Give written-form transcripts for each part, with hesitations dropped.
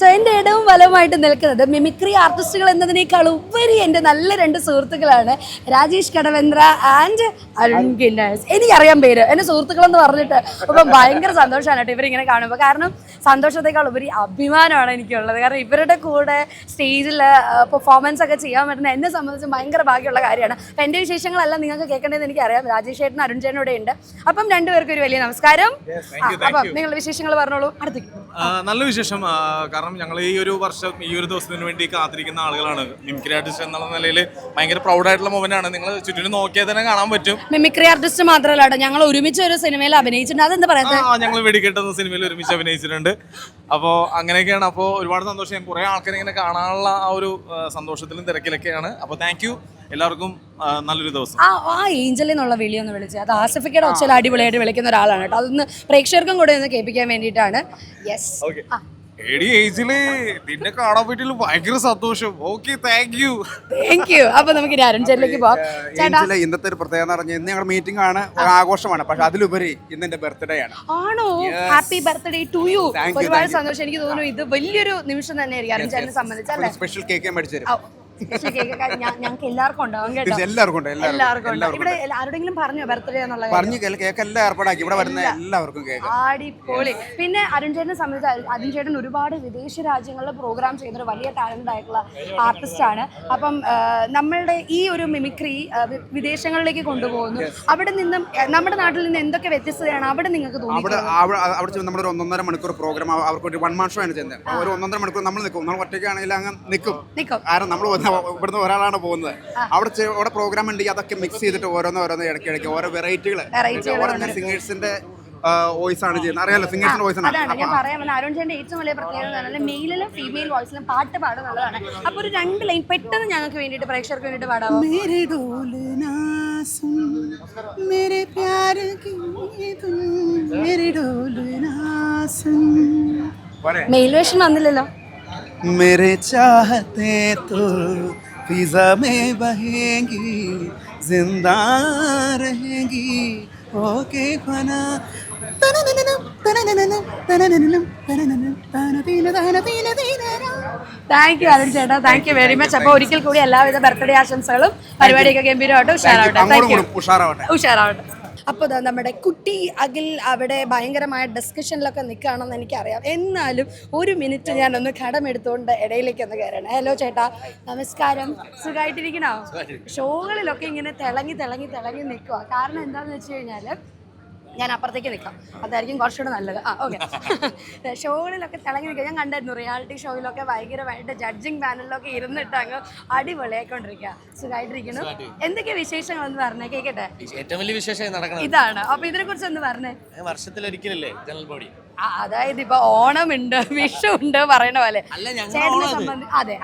So എൻ്റെ ഇടവും വലവുമായിട്ട് നിൽക്കുന്നത് മിമിക്രി ആർട്ടിസ്റ്റുകൾ എന്നതിനേക്കാൾ ഉപരി എൻ്റെ നല്ല രണ്ട് സുഹൃത്തുക്കളാണ് രാജേഷ് കടവന്ത്ര ആൻഡ് അരുൺ ഗിന്നേഴ്സ്. എനിക്കറിയാം പേര്, എൻ്റെ സുഹൃത്തുക്കളെന്ന് പറഞ്ഞിട്ട്. അപ്പം ഭയങ്കര സന്തോഷമാണ് കേട്ടോ ഇവരിങ്ങനെ കാണുമ്പോൾ. കാരണം സന്തോഷത്തേക്കാൾ ഉപരി അഭിമാനമാണ് എനിക്കുള്ളത്. കാരണം ഇവരുടെ കൂടെ സ്റ്റേജിൽ പെർഫോമൻസ് ഒക്കെ ചെയ്യാൻ പറ്റുന്ന എന്നെ സംബന്ധിച്ച് ഭയങ്കര ഭാഗ്യമുള്ള കാര്യമാണ്. അപ്പം എൻ്റെ വിശേഷങ്ങളെല്ലാം നിങ്ങൾക്ക് കേൾക്കേണ്ടതെന്ന് എനിക്കറിയാം. രാജേഷ് ചേട്ടനും അരുൺ ചേട്ടനും ഇവിടെ ഉണ്ട്. അപ്പം രണ്ടുപേർക്കും ഒരു വലിയ നമസ്കാരം. അപ്പം നിങ്ങളുടെ വിശേഷങ്ങൾ പറഞ്ഞോളൂ. അടുത്തേക്ക് നല്ല വിശേഷം. കാരണം ഞങ്ങൾ ഈ ഒരു വർഷം ഈ ഒരു ദിവസത്തിന് വേണ്ടി കാത്തിരിക്കുന്ന ആളുകളാണ്. മിമിക്രി ആർട്ടിസ്റ്റ് എന്നുള്ള നിലയിൽ ഭയങ്കര പ്രൗഡായിട്ടുള്ള മൊമെന്റ് ആണ്. നിങ്ങൾ ചുറ്റിനും നോക്കിയാൽ തന്നെ കാണാൻ പറ്റും. മിമിക്രി ആർട്ടിസ്റ്റ് മാത്രമല്ല, ഞങ്ങൾ ഒരുമിച്ച് ഒരു സിനിമയിൽ അഭിനയിച്ചിട്ടുണ്ട്. അതെന്താ പറയുന്നത്? ഞങ്ങൾ വെടിക്കെട്ടുന്ന സിനിമയിൽ ഒരുമിച്ച് അഭിനയിച്ചിട്ടുണ്ട്. അപ്പോൾ അങ്ങനെയൊക്കെയാണ്. അപ്പോൾ ഒരുപാട് സന്തോഷം. ഞാൻ കുറേ ആൾക്കാരെ ഇങ്ങനെ കാണാനുള്ള ആ ഒരു സന്തോഷത്തിലും തിരക്കിലൊക്കെയാണ്. അപ്പോൾ താങ്ക് യു എല്ലാവർക്കും. നല്ലൊരു ദിവസം. ആ ഏഞ്ചലിൽ നിന്നുള്ള വിളിയൊന്ന് വിളിച്ചത് അത് ആസിഫിക്കയുടെ ഒച്ചയിൽ അടിപൊളിയായിട്ട് വിളിക്കുന്ന ഒരാളാണ് കേട്ടോ. അതൊന്ന് പ്രേക്ഷകർക്കും കൂടെ ഒന്ന് കേൾപ്പിക്കാൻ വേണ്ടിയിട്ടാണ്. യെസ്, നിന്നെ കാണാൻ പറ്റില്ല, ഭയങ്കര സന്തോഷം. Okay, thank you. അപ്പൊ നമുക്ക് അരുൺ ചേട്ടനിലേക്ക് പോവാം. ചേട്ടാ, ഇന്നത്തെ ഒരു പ്രത്യേകത എന്ന് പറഞ്ഞാൽ ഇന്ന് ഞങ്ങളുടെ മീറ്റിംഗ് ആണ്, ആഘോഷമാണ്. പക്ഷെ അതിലുപരി ഇന്ന് എന്റെ ബർത്ത്ഡേ ആണ്. ആണോ? Happy birthday to you. ഒരുപാട് സന്തോഷം. എനിക്ക് തോന്നുന്നു ഇത് വലിയൊരു നിമിഷം തന്നെയായിരിക്കും അരുൺ ചേട്ടനെ സംബന്ധിച്ചല്ലേ. സ്പെഷ്യൽ കേക്ക് മേടിച്ചു തരും. ഞങ്ങൾക്ക് എല്ലാവർക്കും ഉണ്ടാവും കേട്ടോ. എല്ലാവർക്കും ഇവിടെ ആരോടെങ്കിലും പറഞ്ഞോ ബർത്ത്ഡേ എന്നുള്ളത്? പറഞ്ഞു, കേക്ക് എല്ലാം ഏർപ്പാടാക്കി. ഇവിടെ വരുന്ന എല്ലാവർക്കും കേക്ക്. അടിപൊളി. പിന്നെ അരുൺ ചേട്ടനെ സംബന്ധിച്ച് അരുൺ ചേട്ടൻ ഒരുപാട് വിദേശ രാജ്യങ്ങളിൽ പ്രോഗ്രാം ചെയ്യുന്നൊരു വലിയ ടാലന്റ് ആയിട്ടുള്ള ആർട്ടിസ്റ്റ് ആണ്. അപ്പം നമ്മളുടെ ഈ ഒരു മിമിക്രി വിദേശങ്ങളിലേക്ക് കൊണ്ടുപോകുന്നു. അവിടെ നിന്നും നമ്മുടെ നാട്ടിൽ നിന്ന് എന്തൊക്കെ വ്യത്യസ്തതയാണ് അവിടെ നിങ്ങൾക്ക് തോന്നുന്നത്? അവിടെ നമ്മളൊരു 1.5 മണിക്കൂർ പ്രോഗ്രാം, അവർക്ക് ഒരു 1 മാൻ ഷോ ആണ് ചെയ്യുന്നത്. ഒരു 1.5 മണിക്കൂർ നമ്മൾ നിൽക്കും. നമ്മൾ ഒറ്റയ്ക്കാണെങ്കിൽ അങ്ങ് നിൽക്കും. കാരണം നമ്മൾ ഇവിടുന്ന് ഒരാളാണ് പോകുന്നത്. അവിടെ പ്രോഗ്രാം ഉണ്ടെങ്കിൽ അതൊക്കെ മിക്സ് ചെയ്തിട്ട് ഓരോന്ന് ഇടയ്ക്കിടയ്ക്ക് ഓരോ വെറൈറ്റികൾ സിംഗേഴ്സിന്റെ വോയിസ് ആണ് ചെയ്യുന്നത്. അറിയാലോ, സിംഗേഴ്സിന്റെ വോയിസ് ആണ്. ഞാൻ പറയാൻ അരുൺ ചേട്ടന്റെ ഏറ്റവും വലിയ പ്രത്യേകത മെയിലും ഫീമെയിൽ വോയിസിലും പാട്ട് പാടുന്നുള്ളതാണ്. അപ്പൊ ഒരു 2 ലൈൻ പെട്ടെന്ന് ഞങ്ങൾക്ക് വേണ്ടിയിട്ട് പ്രേക്ഷകർക്ക് വേണ്ടിയിട്ട് പാടാമോ? മെയിൽ വേഷൻ വന്നില്ലല്ലോ. मेरे चाहते तो फिजा में बहेंगी, जिंदा रहेंगी ओके खाना. താങ്ക് യു അരുൺ ചേട്ടാ, താങ്ക് യു വെരി മച്ച്. അപ്പൊ ഒരിക്കൽ കൂടി എല്ലാവിധ ബർത്ത്ഡേ ആശംസകളും. പരിപാടിയൊക്കെ ഗംഭീരമായിട്ട് ഉഷാറാവട്ടെ. അപ്പോൾ നമ്മുടെ കുട്ടി അഖിൽ അവിടെ ഭയങ്കരമായ ഡിസ്കഷനിലൊക്കെ നിൽക്കുകയാണെന്ന് എനിക്കറിയാം. എന്നാലും ഒരു മിനിറ്റ് ഞാനൊന്ന് കടമെടുത്തുകൊണ്ട് ഇടയിലേക്ക് ഒന്ന് കയറണം. ഹലോ ചേട്ടാ, നമസ്കാരം. സുഖമായിട്ടിരിക്കണോ? ഷോകളിലൊക്കെ ഇങ്ങനെ തിളങ്ങി നിൽക്കുക. കാരണം എന്താണെന്ന് വെച്ച് കഴിഞ്ഞാൽ ഞാൻ അപ്പുറത്തേക്ക് നിൽക്കാം, അതായിരിക്കും കുറച്ചുകൂടെ നല്ലത്. ഓക്കെ. ഷോകളിലൊക്കെ തിളങ്ങി നിൽക്കുക. ഞാൻ കണ്ടായിരുന്നു റിയാലിറ്റി ഷോയിലൊക്കെ ഭയങ്കരമായിട്ട് ജഡ്ജിങ് പാനലിലൊക്കെ ഇരുന്നിട്ട് അങ്ങ് അടിപൊളിയായിക്കൊണ്ടിരിക്കുക. സുഖമായിട്ടിരിക്കുന്നു. എന്തൊക്കെ വിശേഷങ്ങളെന്ന് പറഞ്ഞേ, കേൾക്കട്ടെ. ഏറ്റവും വലിയ വിശേഷം നടക്കണം ഇതാണ്. അപ്പൊ ഇതിനെ കുറിച്ച് ഒന്ന് പറഞ്ഞേ. വർഷത്തിലൊരിക്കലല്ലേ ജനറൽ ബോഡി. അതായത് ഇപ്പൊ ഓണമുണ്ട്, വിഷു ഉണ്ട് പറയണ പോലെ. അതെ.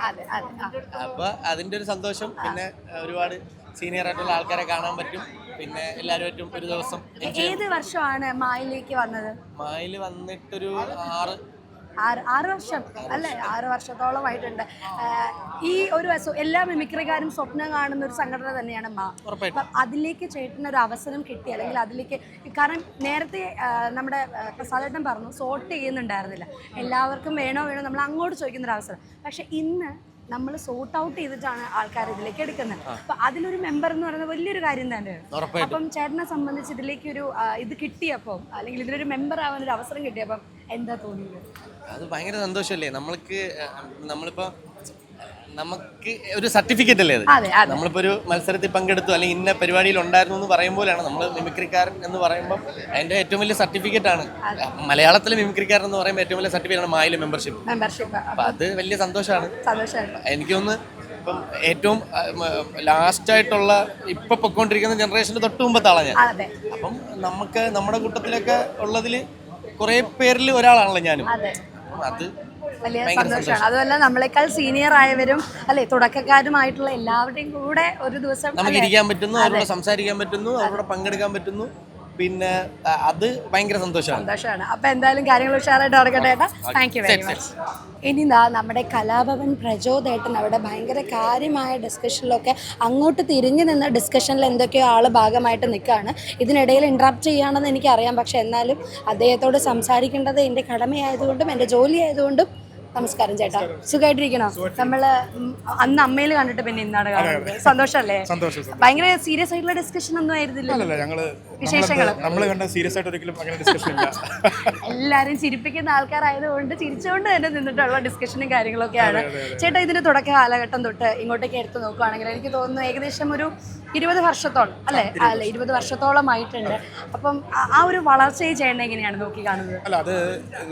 അപ്പൊ അതിന്റെ ഒരു സന്തോഷം. പിന്നെ ഒരുപാട് സീനിയർ ആയിട്ടുള്ള ആൾക്കാരെ കാണാൻ പറ്റും. പിന്നെ എല്ലാവരും ഒരു ദിവസം. ഏത് വർഷമാണ് മായിലേക്ക് വന്നത്? മായില് വന്നിട്ടൊരു 6 വർഷം അല്ലേ? 6 വർഷത്തോളമായിട്ടുണ്ട്. ഈ ഒരു എല്ലാ മിമിക്രിക്കാരും സ്വപ്നം കാണുന്ന ഒരു സംഘടന തന്നെയാണ് മാ. അതിലേക്ക് ചേട്ടനൊരു അവസരം കിട്ടി, അല്ലെങ്കിൽ അതിലേക്ക്, കാരണം നേരത്തെ നമ്മുടെ പ്രസാദേട്ടൻ പറഞ്ഞു സോർട്ട് ചെയ്യുന്നുണ്ടായിരുന്നില്ല, എല്ലാവർക്കും വേണോ നമ്മൾ അങ്ങോട്ട് ചോദിക്കുന്നൊരു അവസരം. പക്ഷെ ഇന്ന് നമ്മൾ സോർട്ട് ഔട്ട് ചെയ്തിട്ടാണ് ആൾക്കാർ ഇതിലേക്ക് എടുക്കുന്നത്. അപ്പൊ അതിലൊരു മെമ്പർ എന്ന് പറയുന്നത് വലിയൊരു കാര്യം തന്നെയാണ്. അപ്പം ചേട്ടനെ സംബന്ധിച്ച് ഇതിലേക്ക് ഒരു ഇത് കിട്ടിയപ്പോൾ, അല്ലെങ്കിൽ ഇതിലൊരു മെമ്പർ ആവാൻ ഒരു അവസരം കിട്ടിയപ്പം എന്താ തോന്നിയത്? അത് ഭയങ്കര സന്തോഷമല്ലേ. നമ്മളിപ്പോ നമുക്ക് ഒരു സർട്ടിഫിക്കറ്റ് അല്ലേ അത്. നമ്മളിപ്പോ ഒരു മത്സരത്തിൽ പങ്കെടുത്തു അല്ലെങ്കിൽ ഇന്ന പരിപാടിയിൽ ഉണ്ടായിരുന്നു എന്ന് പറയുമ്പോഴാണ് നമ്മൾ മിമിക്രിക്കാരൻ എന്ന് പറയുമ്പോൾ അതിന്റെ ഏറ്റവും വലിയ സർട്ടിഫിക്കറ്റ് ആണ്. മലയാളത്തിലെ മിമിക്രിക്കാരൻ എന്ന് പറയുമ്പോൾ ഏറ്റവും വലിയ സർട്ടിഫിക്കറ്റ് ആണ് മായിലെ മെമ്പർഷിപ്പ്. അപ്പൊ അത് വലിയ സന്തോഷമാണ്. എനിക്കൊന്ന് ഇപ്പം ഏറ്റവും ലാസ്റ്റ് ആയിട്ടുള്ള ഇപ്പൊ പൊക്കോണ്ടിരിക്കുന്ന ജനറേഷന്റെ തൊട്ട് മുമ്പത്തെ ആളാണ് ഞാൻ. അപ്പം നമുക്ക് നമ്മുടെ കൂട്ടത്തിലൊക്കെ ഉള്ളതിൽ കുറെ പേരിൽ ഒരാളാണല്ലോ ഞാനും. അത് വലിയ സന്തോഷമാണ്. അതുമല്ല നമ്മളെക്കാൾ സീനിയർ ആയവരും അല്ലെ തുടക്കക്കാരുമായിട്ടുള്ള എല്ലാവരുടെയും കൂടെ ഒരു ദിവസം നമുക്ക് ഇരിക്കാൻ പറ്റുന്നു, അവരോട് സംസാരിക്കാൻ പറ്റുന്നു, അവരോട് പങ്കെടുക്കാൻ പറ്റുന്നു. പിന്നെ അത് ഭയങ്കര സന്തോഷമാണ്. അപ്പൊ എന്തായാലും കാര്യങ്ങൾ ഉഷാറായിട്ട് നടക്കട്ടെ ഏട്ടാ. Thank you very much. ഇനി നമ്മുടെ കലാഭവൻ പ്രചോദേട്ടൻ അവിടെ ഭയങ്കര കാര്യമായ ഡിസ്കഷനിലൊക്കെ അങ്ങോട്ട് തിരിഞ്ഞു നിന്ന് ഡിസ്കഷനിൽ എന്തൊക്കെയോ ആൾ ഭാഗമായിട്ട് നിൽക്കുകയാണ്. ഇതിനിടയിൽ ഇൻട്രപ്റ്റ് ചെയ്യുകയാണെന്ന് എനിക്കറിയാം. പക്ഷെ എന്നാലും അദ്ദേഹത്തോട് സംസാരിക്കേണ്ടത് എൻ്റെ കടമയായതുകൊണ്ടും എൻ്റെ ജോലി ആയതുകൊണ്ടും നമസ്കാരം ചേട്ടാ, സുഖമായിട്ടിരിക്കണോ? നമ്മള് അന്ന് അമ്മയിൽ കണ്ടിട്ട് പിന്നെ ഇന്നാണ് കാണുന്നത്. സന്തോഷല്ലേ? ഭയങ്കര സീരിയസ് ആയിട്ടുള്ള ഡിസ്കഷൻ ഒന്നും ആയിരുന്നില്ല. വിശേഷങ്ങൾ എല്ലാരും ചിരിപ്പിക്കുന്ന ആൾക്കാരായതുകൊണ്ട് ചിരിച്ചുകൊണ്ട് തന്നെ നിന്നിട്ടുള്ള ഡിസ്കഷനും കാര്യങ്ങളൊക്കെയാണ്. ചേട്ടാ, ഇതിന്റെ തുടക്ക കാലഘട്ടം തൊട്ട് ഇങ്ങോട്ടേക്ക് എടുത്ത് നോക്കുകയാണെങ്കിൽ എനിക്ക് തോന്നുന്നു ഏകദേശം ഒരു 20 വർഷത്തോളം അല്ലേ? 20 വർഷത്തോളമായിട്ടുണ്ട്. അപ്പം ആ ഒരു വളർച്ചയെ ചെയ്യേണ്ട എങ്ങനെയാണ് നോക്കി കാണുന്നത്? അല്ല, അത്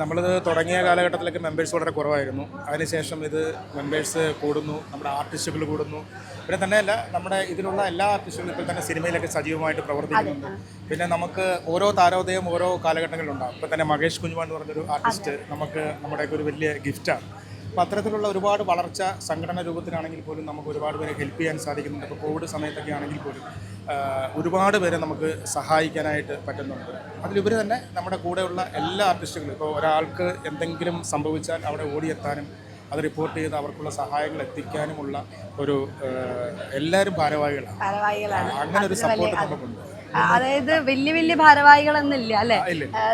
നമ്മളിത് തുടങ്ങിയ കാലഘട്ടത്തിലൊക്കെ മെമ്പേഴ്സ് വളരെ കുറവായിരുന്നു. അതിനുശേഷം ഇത് മെമ്പേഴ്സ് കൂടുന്നു, നമ്മുടെ ആർട്ടിസ്റ്റുകൾ കൂടുന്നു. പിന്നെ തന്നെയല്ല, നമ്മുടെ ഇതിലുള്ള എല്ലാ ആർട്ടിസ്റ്റുകളും ഇപ്പോൾ തന്നെ സിനിമയിലൊക്കെ സജീവമായിട്ട് പ്രവർത്തിക്കുന്നുണ്ട്. പിന്നെ നമുക്ക് ഓരോ താരോദയം ഓരോ കാലഘട്ടങ്ങളിലുണ്ടാകും. ഇപ്പോൾ തന്നെ മഹേഷ് കുഞ്ഞുമാൻ എന്ന് പറഞ്ഞൊരു ആർട്ടിസ്റ്റ് നമുക്ക് നമ്മുടെയൊക്കെ ഒരു വലിയ ഗിഫ്റ്റാണ്. അപ്പോൾ അത്തരത്തിലുള്ള ഒരുപാട് വളർച്ച സംഘടന രൂപത്തിലാണെങ്കിൽ പോലും നമുക്ക് ഒരുപാട് പേരെ ഹെൽപ്പ് ചെയ്യാൻ സാധിക്കുന്നുണ്ട്. ഇപ്പോൾ കോവിഡ് സമയത്തൊക്കെ ആണെങ്കിൽ പോലും ഒരുപാട് പേരെ നമുക്ക് സഹായിക്കാനായിട്ട് പറ്റുന്നുണ്ട്. അതിലുപരി തന്നെ നമ്മുടെ കൂടെയുള്ള എല്ലാ ആർട്ടിസ്റ്റുകളും, ഇപ്പോൾ ഒരാൾക്ക് എന്തെങ്കിലും സംഭവിച്ചാൽ അവിടെ ഓടിയെത്താനും അത് റിപ്പോർട്ട് ചെയ്ത് അവർക്കുള്ള സഹായങ്ങൾ എത്തിക്കാനുമുള്ള ഒരു എല്ലാവരും ഭാരവാഹികളാണ്. അങ്ങനെ ഒരു സപ്പോർട്ട് നമുക്കുണ്ട്. അതായത് വലിയ വലിയ ഭാരവാഹികളൊന്നുമില്ല അല്ലെ?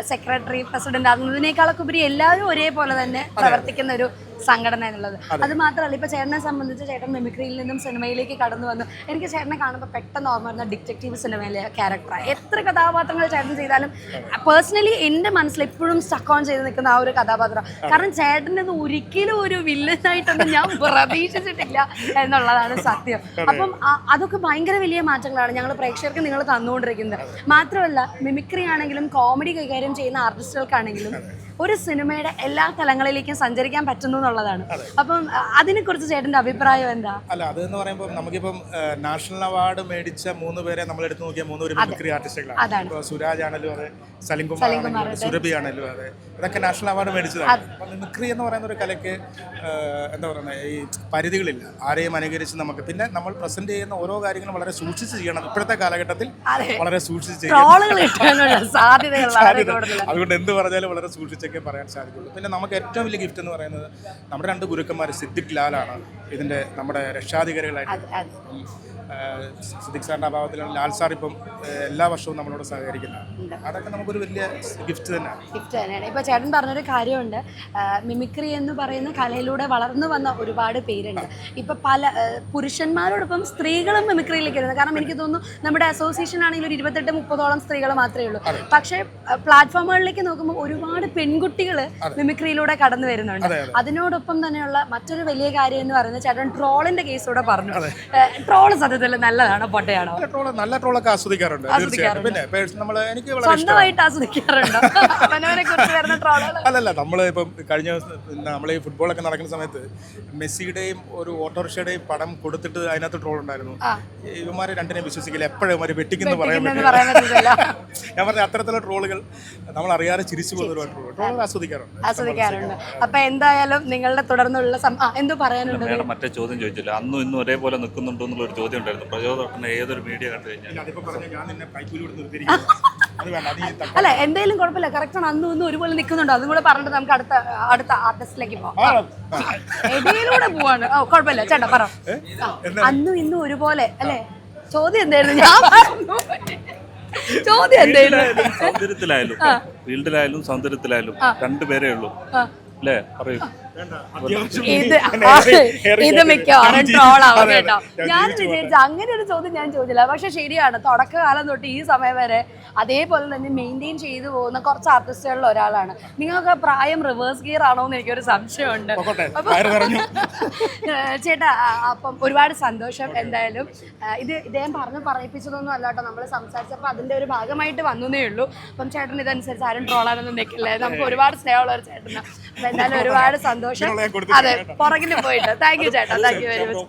സെക്രട്ടറി, പ്രസിഡന്റ്, അതിനേക്കാളൊക്കെ ഉപരി എല്ലാവരും ഒരേപോലെ തന്നെ പ്രവർത്തിക്കുന്ന ഒരു സംഘടന എന്നുള്ളത്. അത് മാത്രമല്ല, ഇപ്പൊ ചേട്ടനെ സംബന്ധിച്ച് ചേട്ടൻ മിമിക്രിയിൽ നിന്നും സിനിമയിലേക്ക് കടന്നു വന്നു. എനിക്ക് ചേട്ടനെ കാണുമ്പോൾ പെട്ടെന്ന് ഓർമ്മ വരുന്ന ഡിറ്റക്റ്റീവ് സിനിമയിലെ ക്യാരക്ടറാണ്. എത്ര കഥാപാത്രങ്ങൾ ചേട്ടൻ ചെയ്താലും പേഴ്സണലി എൻ്റെ മനസ്സിൽ എപ്പോഴും സ്റ്റക്ക് ഓൺ ചെയ്ത് നിൽക്കുന്ന ആ ഒരു കഥാപാത്രം. കാരണം ചേട്ടനത് ഒരിക്കലും ഒരു വില്ലനായിട്ടൊന്നും ഞാൻ പ്രതീക്ഷിച്ചിട്ടില്ല എന്നുള്ളതാണ് സത്യം. അപ്പം അതൊക്കെ ഭയങ്കര വലിയ മാറ്റങ്ങളാണ് ഞങ്ങൾ പ്രേക്ഷകർക്ക് നിങ്ങൾ തന്നുകൊണ്ടിരിക്കുന്നത്. മാത്രമല്ല, മിമിക്രി ആണെങ്കിലും കോമഡി കൈകാര്യം ചെയ്യുന്ന ആർട്ടിസ്റ്റുകൾക്കാണെങ്കിലും ഒരു സിനിമയുടെ എല്ലാ തലങ്ങളിലേക്കും സഞ്ചരിക്കാൻ പറ്റുന്നു എന്നുള്ളതാണ്. അപ്പം അതിനെക്കുറിച്ച് ചേട്ടൻ്റെ അഭിപ്രായം എന്താ? അല്ല, അതെന്ന് പറയുമ്പോൾ നമുക്കിപ്പം നാഷണൽ അവാർഡ് മേടിച്ച 3 പേരെ നമ്മൾ എടുത്തു നോക്കിയാൽ 3 പേര് മിമിക്രി ആർട്ടിസ്റ്റുകളാണ്. ഇപ്പോൾ സുരാജ് ആണല്ലോ, അതെ, സലിം കുമാർ, സുരഭി ആണല്ലോ, അതെ, ഇതൊക്കെ നാഷണൽ അവാർഡ് മേടിച്ചതാണ്. അപ്പം മിമിക്രി എന്ന് പറയുന്ന ഒരു കലയ്ക്ക് എന്താ പറയുന്നത്, ഈ പരിധികളില്ല. ആരെയും അനുകരിച്ച് നമുക്ക് പിന്നെ നമ്മൾ പ്രസന്റ് ചെയ്യുന്ന ഓരോ കാര്യങ്ങളും വളരെ സൂക്ഷിച്ച് ചെയ്യണം. ഇപ്പോഴത്തെ കാലഘട്ടത്തിൽ വളരെ സൂക്ഷിച്ച് ചെയ്യണം. അതുകൊണ്ട് എന്ത് പറഞ്ഞാലും വളരെ സൂക്ഷിച്ചൊക്കെ പറയാൻ സാധിക്കുള്ളൂ. പിന്നെ നമുക്ക് ഏറ്റവും വലിയ ഗിഫ്റ്റ് എന്ന് പറയുന്നത് നമ്മുടെ 2 ഗുരുക്കന്മാർ, സിദ്ദിഖ് ലാലാണ് ഇതിൻ്റെ നമ്മുടെ രക്ഷാധികാരികളായിട്ട്. സിദ്ദിഖ് സാറിൻ്റെ അഭാവത്തിലാണ് ലാൽ സാർ ഇപ്പം എല്ലാ വർഷവും നമ്മളോട് സഹകരിക്കുന്നത്. അതൊക്കെ നമുക്കൊരു വലിയ ഗിഫ്റ്റ് തന്നെയാണ്. ഇപ്പോൾ ചേട്ടൻ പറഞ്ഞൊരു കാര്യമുണ്ട്, മിമിക്രി എന്ന് പറയുന്ന കലയിലൂടെ വളർന്നു വന്ന ഒരുപാട് പേരുണ്ട്. ഇപ്പം പല പുരുഷന്മാരോടൊപ്പം സ്ത്രീകളും മിമിക്രിയിലേക്ക് വരുന്നത്. കാരണം എനിക്ക് തോന്നുന്നു നമ്മുടെ അസോസിയേഷൻ ആണെങ്കിൽ ഒരു 28-30ഓളം സ്ത്രീകൾ മാത്രമേ ഉള്ളൂ. പക്ഷേ പ്ലാറ്റ്ഫോമുകളിലേക്ക് നോക്കുമ്പോൾ ഒരുപാട് പെൺകുട്ടികൾ മിമിക്രിയിലൂടെ കടന്നു വരുന്നുണ്ട്. അതിനോടൊപ്പം തന്നെയുള്ള മറ്റൊരു വലിയ കാര്യം എന്ന് പറയുന്നത്, ചേട്ടൻ ട്രോളിന്റെ കേസൂടെ പറഞ്ഞു. ട്രോള് സത്യത്തിൽ നല്ലതാണോ പൊട്ടയാണോ? നല്ല ട്രോളൊക്കെ ആസ്വദിക്കാറുണ്ട്. പിന്നെ എനിക്ക് സ്വന്തമായിട്ട് ആസ്വദിക്കാറുണ്ടോ? അല്ലല്ല, നമ്മളിപ്പം കഴിഞ്ഞ നമ്മൾ ഈ ഫുട്ബോളൊക്കെ നടക്കുന്ന സമയത്ത് മെസ്സിയുടെയും ഒരു ഓട്ടോറിക്ഷയുടെയും പടം കൊടുത്തിട്ട് അതിനകത്ത് ട്രോൾ ഉണ്ടായിരുന്നു. ഇവന്മാരെ രണ്ടിനെയും വിശ്വസിക്കില്ല, എപ്പോഴും അവര് വെട്ടിക്കുന്നു പറയാൻ പറ്റില്ല. ഞാൻ പറഞ്ഞ അത്തരത്തിലുള്ള ട്രോളുകൾ നമ്മൾ അറിയാതെ ചിരിച്ചു പോകുന്ന ഒരുപാട് ട്രോളുകൾ ആസ്വദിക്കാറുണ്ട്. അപ്പൊ എന്തായാലും നിങ്ങളുടെ തുടർന്നുള്ള എന്തോ പറയാനുണ്ട്? മറ്റേ ചോദ്യം ചോദിച്ചില്ല, അന്നും ഇന്നും ഒരേപോലെ നിൽക്കുന്നുണ്ടോ എന്നുള്ളൊരു ചോദ്യം ഉണ്ടായിരുന്നു. പ്രചോദനം ഏതൊരു മീഡിയ കണ്ടു കഴിഞ്ഞാൽ അല്ല, എന്തായാലും കുഴപ്പമില്ല, കറക്റ്റ് ആണ്. അന്നും ഇന്നും ഒരുപോലെ നിൽക്കുന്നുണ്ടോ അതും കൂടെ പറഞ്ഞിട്ട് നമുക്ക് അടുത്ത ആർട്ടിസ്റ്റിലേക്ക് പോവാം. എവിടെയിലൂടെ പോവാണ്. കുഴപ്പമില്ല ചേട്ടാ, പറ. അന്നും ഇന്നും ഒരുപോലെ അല്ലേ? ചോദ്യം എന്തായിരുന്നു? ഞാൻ ചോദ്യം എന്തായിരുന്നു? സൗന്ദര്യത്തിലായാലും ഫീൽഡിലായാലും സൗന്ദര്യത്തിലായാലും 2 പേരേ ഉള്ളൂ അല്ലേ? പറയൂ. ഇത് മിക്കവാറും ട്രോളാവും കേട്ടോ. ഞാൻ വിചാരിച്ചു അങ്ങനെ ഒരു ചോദ്യം ഞാൻ ചോദിച്ചില്ല. പക്ഷെ ശരിയാണ്, തുടക്കകാലം തൊട്ട് ഈ സമയം വരെ അതേപോലെ തന്നെ മെയിൻറ്റെയിൻ ചെയ്തു പോകുന്ന കുറച്ച് ആർട്ടിസ്റ്റുകളിൽ ഒരാളാണ്. നിങ്ങൾക്ക് പ്രായം റിവേഴ്സ് ഗിയർ ആണോ എന്ന് എനിക്കൊരു സംശയമുണ്ട്. ചേട്ടാ, അപ്പം ഒരുപാട് സന്തോഷം. എന്തായാലും ഇദ്ദേഹം പറയിപ്പിച്ചതൊന്നും അല്ല കേട്ടോ, നമ്മൾ സംസാരിച്ചപ്പോൾ അതിൻ്റെ ഒരു ഭാഗമായിട്ട് വന്നേ ഉള്ളൂ. അപ്പം ചേട്ടൻ ഇതനുസരിച്ച് ആരും ട്രോളാനൊന്നും നിൽക്കില്ലേ, നമുക്ക് ഒരുപാട് സ്നേഹമുള്ള ഒരു ചേട്ടനാണ്. അപ്പം എന്തായാലും ഒരുപാട് സന്തോഷം. അതെ, പുറകിൽ പോയിട്ട് താങ്ക് യു ചേട്ടാ. Thank you very much.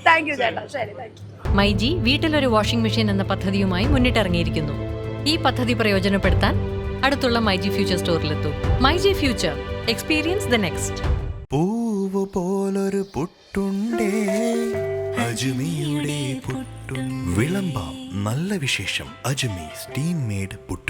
Thank you ചേട്ടാ. ശരി, താങ്ക് യു. മൈജി വീട്ടിലൊരു വാഷിംഗ് മെഷീൻ എന്ന പദ്ധതിയുമായി മുന്നിട്ടിറങ്ങിയിരിക്കുന്നു. ഈ പദ്ധതി പ്രയോജനപ്പെടുത്താൻ അടുത്തുള്ള മൈജി ഫ്യൂച്ചർ സ്റ്റോറിലെത്തൂ. MyG future, experience the next. പൂവ് പോലൊരു പുട്ടുണ്ടേ, അജ്മിയുടെ പുട്ടും. വിളമ്പാം നല്ല വിശേഷം, അജ്മി സ്റ്റീം മെയ്ഡ് പുട്ട്.